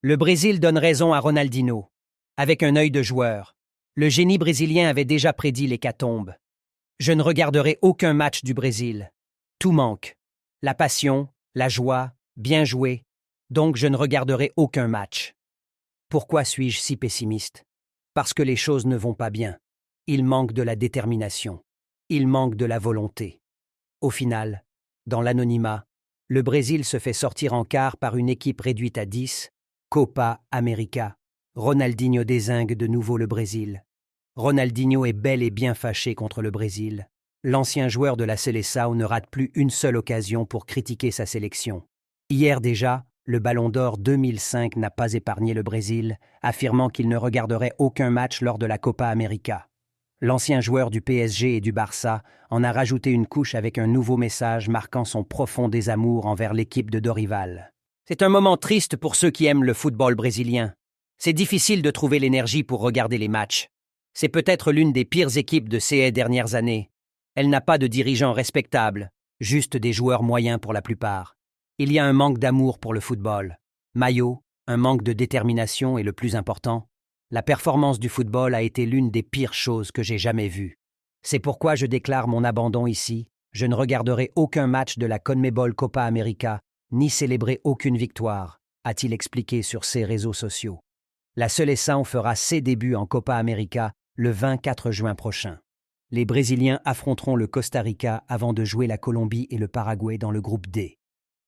Le Brésil donne raison à Ronaldinho. Avec un œil de joueur, le génie brésilien avait déjà prédit l'hécatombe. Je ne regarderai aucun match du Brésil. Tout manque. La passion, la joie, bien joué. Donc je ne regarderai aucun match. Pourquoi suis-je si pessimiste? Parce que les choses ne vont pas bien. Il manque de la détermination. Il manque de la volonté. Au final, dans l'anonymat, le Brésil se fait sortir en quart par une équipe réduite à 10, Copa América. Ronaldinho dézingue de nouveau le Brésil. Ronaldinho est bel et bien fâché contre le Brésil. L'ancien joueur de la Seleção ne rate plus une seule occasion pour critiquer sa sélection. Hier déjà, le Ballon d'Or 2005 n'a pas épargné le Brésil, affirmant qu'il ne regarderait aucun match lors de la Copa América. L'ancien joueur du PSG et du Barça en a rajouté une couche avec un nouveau message marquant son profond désamour envers l'équipe de Dorival. C'est un moment triste pour ceux qui aiment le football brésilien. C'est difficile de trouver l'énergie pour regarder les matchs. C'est peut-être l'une des pires équipes de ces dernières années. Elle n'a pas de dirigeants respectables, juste des joueurs moyens pour la plupart. Il y a un manque d'amour pour le football. Maillot, un manque de détermination et le plus important, la performance du football a été l'une des pires choses que j'ai jamais vues. C'est pourquoi je déclare mon abandon ici. Je ne regarderai aucun match de la CONMEBOL Copa América, ni célébrer aucune victoire, a-t-il expliqué sur ses réseaux sociaux. La Seleção fera ses débuts en Copa América le 24 juin prochain. Les Brésiliens affronteront le Costa Rica avant de jouer la Colombie et le Paraguay dans le groupe D.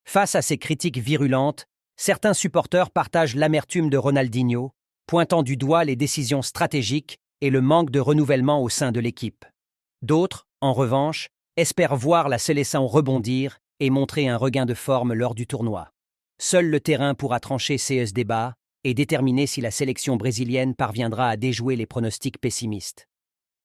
Face à ces critiques virulentes, certains supporters partagent l'amertume de Ronaldinho, pointant du doigt les décisions stratégiques et le manque de renouvellement au sein de l'équipe. D'autres, en revanche, espèrent voir la Seleção rebondir et montrer un regain de forme lors du tournoi. Seul le terrain pourra trancher ces débats et déterminer si la sélection brésilienne parviendra à déjouer les pronostics pessimistes.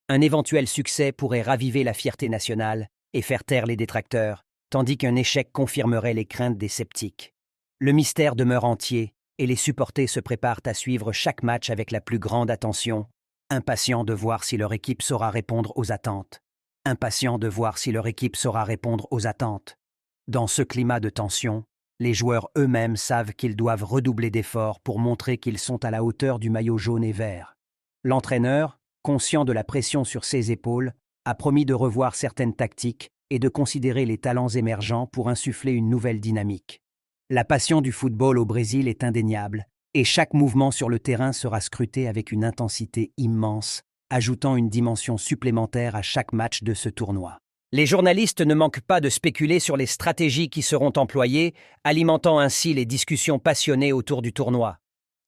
Un éventuel succès pourrait raviver la fierté nationale et faire taire les détracteurs, tandis qu'un échec confirmerait les craintes des sceptiques. Le mystère demeure entier et les supporters se préparent à suivre chaque match avec la plus grande attention, impatients de voir si leur équipe saura répondre aux attentes. Dans ce climat de tension, les joueurs eux-mêmes savent qu'ils doivent redoubler d'efforts pour montrer qu'ils sont à la hauteur du maillot jaune et vert. L'entraîneur, conscient de la pression sur ses épaules, a promis de revoir certaines tactiques et de considérer les talents émergents pour insuffler une nouvelle dynamique. La passion du football au Brésil est indéniable, et chaque mouvement sur le terrain sera scruté avec une intensité immense, ajoutant une dimension supplémentaire à chaque match de ce tournoi. Les journalistes ne manquent pas de spéculer sur les stratégies qui seront employées, alimentant ainsi les discussions passionnées autour du tournoi.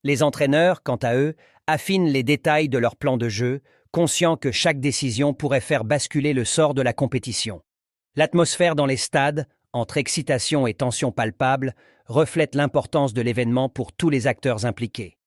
Les entraîneurs, quant à eux, affinent les détails de leur plan de jeu, conscients que chaque décision pourrait faire basculer le sort de la compétition. L'atmosphère dans les stades, entre excitation et tension palpable, reflète l'importance de l'événement pour tous les acteurs impliqués.